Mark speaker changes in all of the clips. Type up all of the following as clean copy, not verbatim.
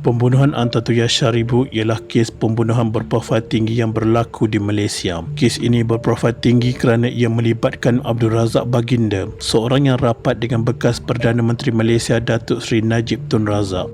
Speaker 1: Pembunuhan Antatoya Sharibu ialah kes pembunuhan berprofil tinggi yang berlaku di Malaysia. Kes ini berprofil tinggi kerana ia melibatkan Abdul Razak Baginda, seorang yang rapat dengan bekas Perdana Menteri Malaysia Datuk Seri Najib Tun Razak.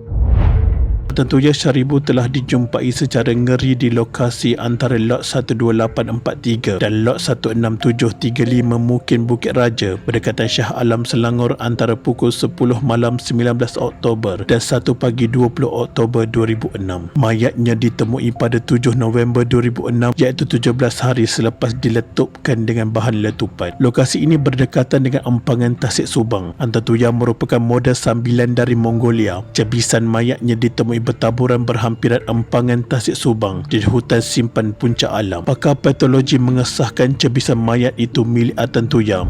Speaker 1: Antatoya Sharibu telah dijumpai secara ngeri di lokasi antara lot 12843 dan lot 16735 Mukin Bukit Raja berdekatan Shah Alam Selangor antara pukul 10 malam 19 Oktober dan 1 pagi 20 Oktober 2006. Mayatnya ditemui pada 7 November 2006 iaitu 17 hari selepas diletupkan dengan bahan letupan. Lokasi ini berdekatan dengan empangan Tasik Subang. Antatoya merupakan model sambilan dari Mongolia. Cebisan mayatnya ditemui bertaburan berhampiran empangan Tasik Subang di hutan simpan Puncak Alam. Pakar patologi mengesahkan cebisan mayat itu milik Antatoya.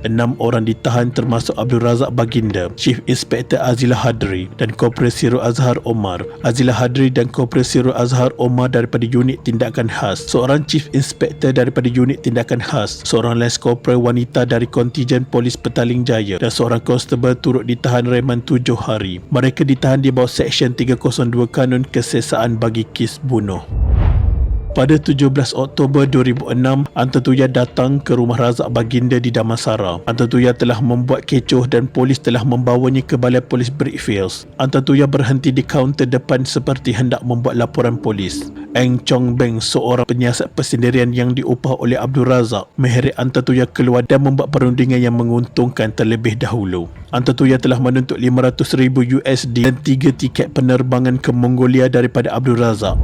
Speaker 1: 6 orang ditahan termasuk Abdul Razak Baginda, Chief Inspector Azilah Hadri dan Korporal Sirul Azhar Omar. Azilah Hadri dan Korporal Sirul Azhar Omar daripada Unit Tindakan Khas, seorang Chief Inspector daripada Unit Tindakan Khas, seorang Lance Corporal wanita dari Kontijen Polis Petaling Jaya dan seorang konstebel turut ditahan reman 7 hari. Mereka ditahan di bawah Seksyen 302 Kanun Kesesaan bagi kes bunuh. Pada 17 Oktober 2006, Antatoya datang ke rumah Razak Baginda di Damansara. Antatoya telah membuat kecoh dan polis telah membawanya ke Balai Polis Brickfields. Antatoya berhenti di kaunter depan seperti hendak membuat laporan polis. Eng Chong Beng, seorang penyiasat persendirian yang diupah oleh Abdul Razak, mengheret Antatoya keluar dan membuat perundingan yang menguntungkan terlebih dahulu. Antatoya telah menuntut $500,000 dan 3 tiket penerbangan ke Mongolia daripada Abdul Razak.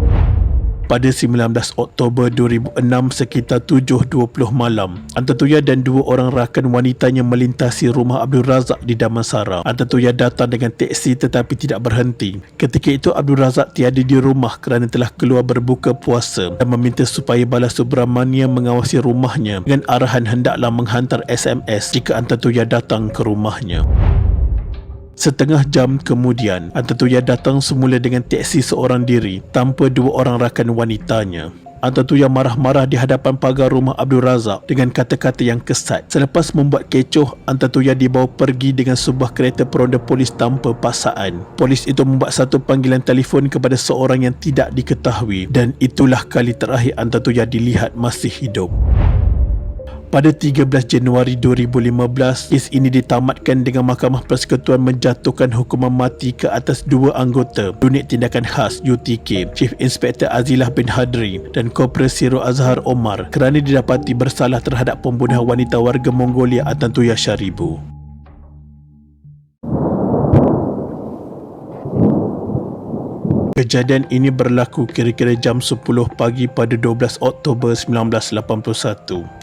Speaker 1: Pada 19 Oktober 2006 sekitar 7.20 malam, Antatoya dan 2 orang rakan wanitanya melintasi rumah Abdul Razak di Damansara. Antatoya datang dengan teksi tetapi tidak berhenti. Ketika itu Abdul Razak tiada di rumah kerana telah keluar berbuka puasa dan meminta supaya Bala Subramania mengawasi rumahnya dengan arahan hendaklah menghantar SMS jika Antatoya datang ke rumahnya. Setengah jam kemudian, Antatoya datang semula dengan teksi seorang diri tanpa 2 orang rakan wanitanya. Antatoya marah-marah di hadapan pagar rumah Abdul Razak dengan kata-kata yang kesat. Selepas membuat kecoh, Antatoya dibawa pergi dengan sebuah kereta peronda polis tanpa paksaan. Polis itu membuat satu panggilan telefon kepada seorang yang tidak diketahui dan itulah kali terakhir Antatoya dilihat masih hidup. Pada 13 Januari 2015, kes ini ditamatkan dengan Mahkamah Persekutuan menjatuhkan hukuman mati ke atas 2 anggota Unit Tindakan Khas UTK, Chief Inspector Azilah bin Hadri dan Korporal Sirul Azhar Omar kerana didapati bersalah terhadap pembunuhan wanita warga Mongolia Antatoya Sharibu. Kejadian ini berlaku kira-kira jam 10 pagi pada 12 Oktober 1981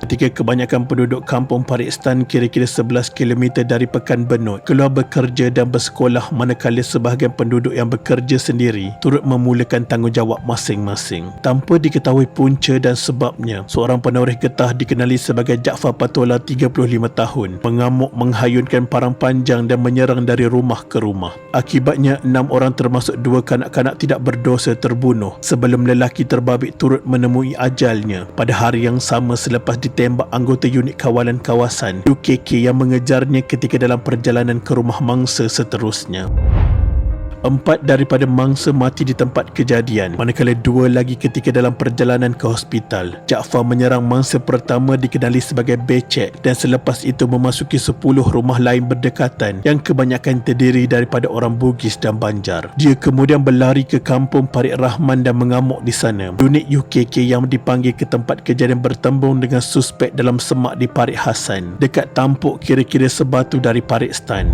Speaker 1: ketika kebanyakan penduduk kampung Paristan kira-kira 11 km dari Pekan Benut keluar bekerja dan bersekolah, manakala sebahagian penduduk yang bekerja sendiri turut memulakan tanggungjawab masing-masing. Tanpa diketahui punca dan sebabnya, seorang penoreh getah dikenali sebagai Jaafar Patola 35 tahun mengamuk, menghayunkan parang panjang dan menyerang dari rumah ke rumah. Akibatnya 6 orang termasuk 2 kanak-kanak tidak berdosa terbunuh sebelum lelaki terbabit turut menemui ajalnya pada hari yang sama selepas ditembak anggota unit kawalan kawasan UKK yang mengejarnya ketika dalam perjalanan ke rumah mangsa seterusnya. 4 daripada mangsa mati di tempat kejadian, manakala 2 lagi ketika dalam perjalanan ke hospital. Jaafar menyerang mangsa pertama dikenali sebagai Becek dan selepas itu memasuki 10 rumah lain berdekatan yang kebanyakan terdiri daripada orang Bugis dan Banjar. Dia kemudian berlari ke kampung Parik Rahman dan mengamuk di sana. Unit UKK yang dipanggil ke tempat kejadian bertembung dengan suspek dalam semak di Parik Hasan, dekat tampuk kira-kira sebatu dari Parik Stan.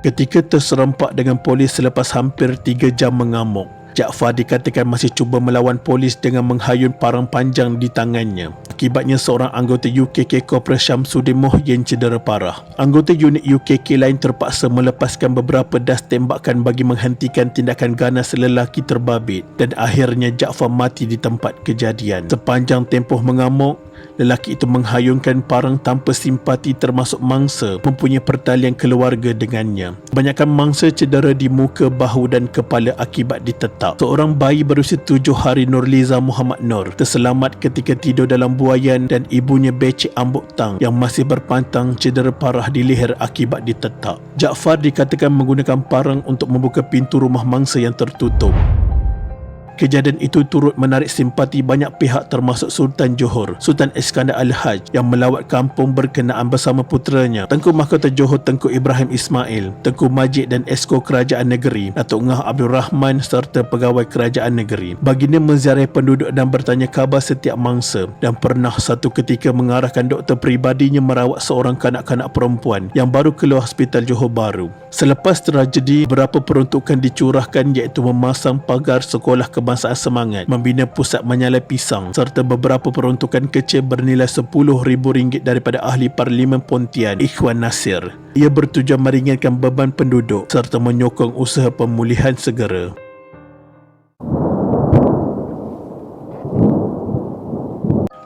Speaker 1: Ketika terserempak dengan polis selepas hampir 3 jam mengamuk, Jaafar dikatakan masih cuba melawan polis dengan menghayun parang panjang di tangannya. Akibatnya seorang anggota UKK Korporal Syamsuddin Mohyen cedera parah. Anggota unit UKK lain terpaksa melepaskan beberapa das tembakan bagi menghentikan tindakan ganas lelaki terbabit dan akhirnya Jaafar mati di tempat kejadian. Sepanjang tempoh mengamuk, Lelaki itu menghayungkan parang tanpa simpati termasuk mangsa mempunyai pertalian keluarga dengannya. Kebanyakan mangsa cedera di muka, bahu dan kepala akibat ditetak. Seorang bayi berusia 7 hari Nurliza Muhammad Nur terselamat ketika tidur dalam buaian dan ibunya becek ambuk tang yang masih berpantang cedera parah di leher akibat ditetak. Jaafar dikatakan menggunakan parang untuk membuka pintu rumah mangsa yang tertutup. Kejadian itu turut menarik simpati banyak pihak termasuk Sultan Johor, Sultan Iskandar Al-Haj yang melawat kampung berkenaan bersama puteranya, Tengku Mahkota Johor Tengku Ibrahim Ismail, Tengku Majid dan Esko Kerajaan Negeri, Datuk Ngah Abdul Rahman serta pegawai Kerajaan Negeri. Baginda menziarahi penduduk dan bertanya khabar setiap mangsa dan pernah satu ketika mengarahkan doktor peribadinya merawat seorang kanak-kanak perempuan yang baru keluar hospital Johor Bahru. Selepas tragedi, beberapa peruntukan dicurahkan iaitu memasang pagar sekolah kebangsaan semangat, membina pusat menyalai pisang serta beberapa peruntukan kecil bernilai RM10,000 daripada ahli Parlimen Pontian Ikhwan Nasir. Ia bertujuan meringankan beban penduduk serta menyokong usaha pemulihan segera.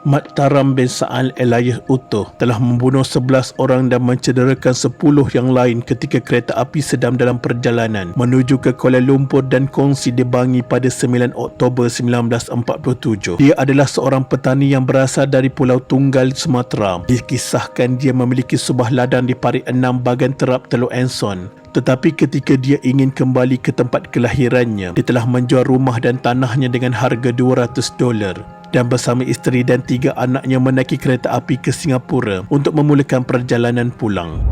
Speaker 1: Mat Taram bin Sa'al Elayah Utuh telah membunuh 11 orang dan mencederakan 10 yang lain ketika kereta api sedang dalam perjalanan menuju ke Kuala Lumpur dan Kongsi di Bangi pada 9 Oktober 1947. Dia adalah seorang petani yang berasal dari Pulau Tunggal, Sumatera. Dikisahkan dia memiliki sebuah ladang di Parit 6 Bagan Terap, Teluk Enson. Tetapi ketika dia ingin kembali ke tempat kelahirannya, dia telah menjual rumah dan tanahnya dengan harga $200 dan bersama isteri dan 3 anaknya menaiki kereta api ke Singapura untuk memulakan perjalanan pulang.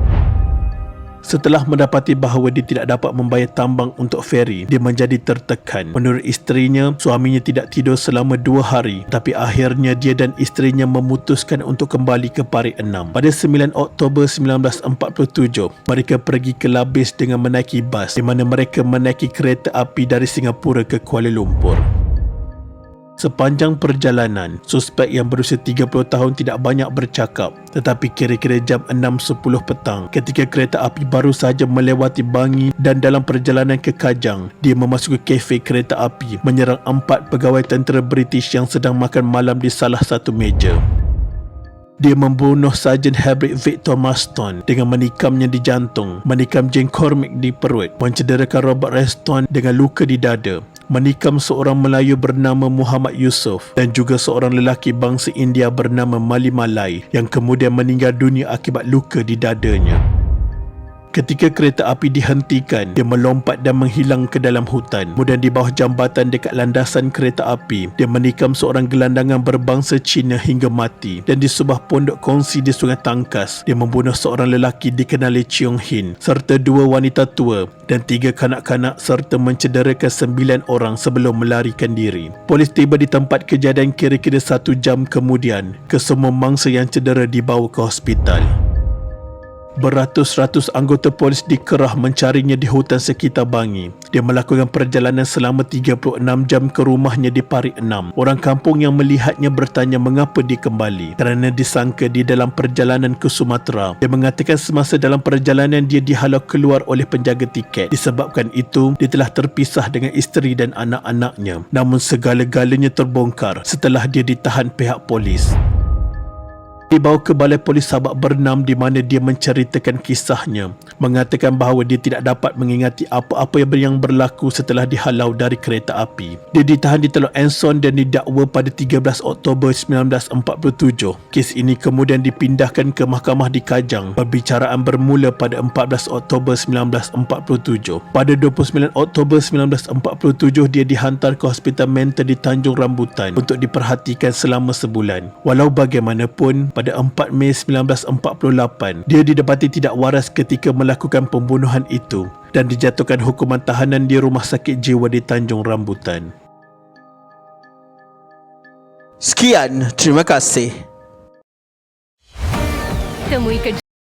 Speaker 1: Setelah mendapati bahawa dia tidak dapat membayar tambang untuk feri, dia menjadi tertekan. Menurut isterinya, suaminya tidak tidur selama 2 hari, tapi akhirnya dia dan isterinya memutuskan untuk kembali ke Parit 6. Pada 9 Oktober 1947, mereka pergi ke Labis dengan menaiki bas, di mana mereka menaiki kereta api dari Singapura ke Kuala Lumpur. Sepanjang perjalanan, suspek yang berusia 30 tahun tidak banyak bercakap, tetapi kira-kira jam 6.10 petang ketika kereta api baru sahaja melewati Bangi dan dalam perjalanan ke Kajang, dia memasuki kafe kereta api menyerang 4 pegawai tentera British yang sedang makan malam di salah satu meja. Dia membunuh Sarjan Hebrid Victor Marston dengan menikamnya di jantung, menikam Jane Cormick di perut, mencederakan Robert Reston dengan luka di dada, menikam seorang Melayu bernama Muhammad Yusof dan juga seorang lelaki bangsa India bernama Mali Malai yang kemudian meninggal dunia akibat luka di dadanya. Ketika kereta api dihentikan, dia melompat dan menghilang ke dalam hutan. Kemudian di bawah jambatan dekat landasan kereta api, dia menikam seorang gelandangan berbangsa Cina hingga mati. Dan di sebuah pondok kongsi di Sungai Tangkas, dia membunuh seorang lelaki dikenali Cheong Hin serta 2 wanita tua dan 3 kanak-kanak serta mencederakan 9 orang sebelum melarikan diri. Polis tiba di tempat kejadian kira-kira 1 jam kemudian. Kesemua mangsa yang cedera dibawa ke hospital. Beratus-ratus anggota polis dikerah mencarinya di hutan sekitar Bangi. Dia melakukan perjalanan selama 36 jam ke rumahnya di Parit 6. Orang kampung yang melihatnya bertanya mengapa dia kembali, kerana disangka di dalam perjalanan ke Sumatera. Dia mengatakan semasa dalam perjalanan dia dihalau keluar oleh penjaga tiket. Disebabkan itu, dia telah terpisah dengan isteri dan anak-anaknya. Namun segala-galanya terbongkar setelah dia ditahan pihak polis. Dibawa ke balai polis Sabak Bernam di mana dia menceritakan kisahnya, mengatakan bahawa dia tidak dapat mengingati apa-apa yang berlaku setelah dihalau dari kereta api. Dia ditahan di Teluk Enson dan didakwa pada 13 Oktober 1947. Kes ini kemudian dipindahkan ke mahkamah di Kajang. Perbicaraan bermula pada 14 Oktober 1947. Pada 29 Oktober 1947, dia dihantar ke hospital mental di Tanjung Rambutan untuk diperhatikan selama sebulan. Walau bagaimanapun, pada 4 Mei 1948, dia didapati tidak waras ketika melakukan pembunuhan itu dan dijatuhkan hukuman tahanan di Rumah Sakit Jiwa di Tanjung Rambutan.
Speaker 2: Sekian, terima kasih.
Speaker 3: Temui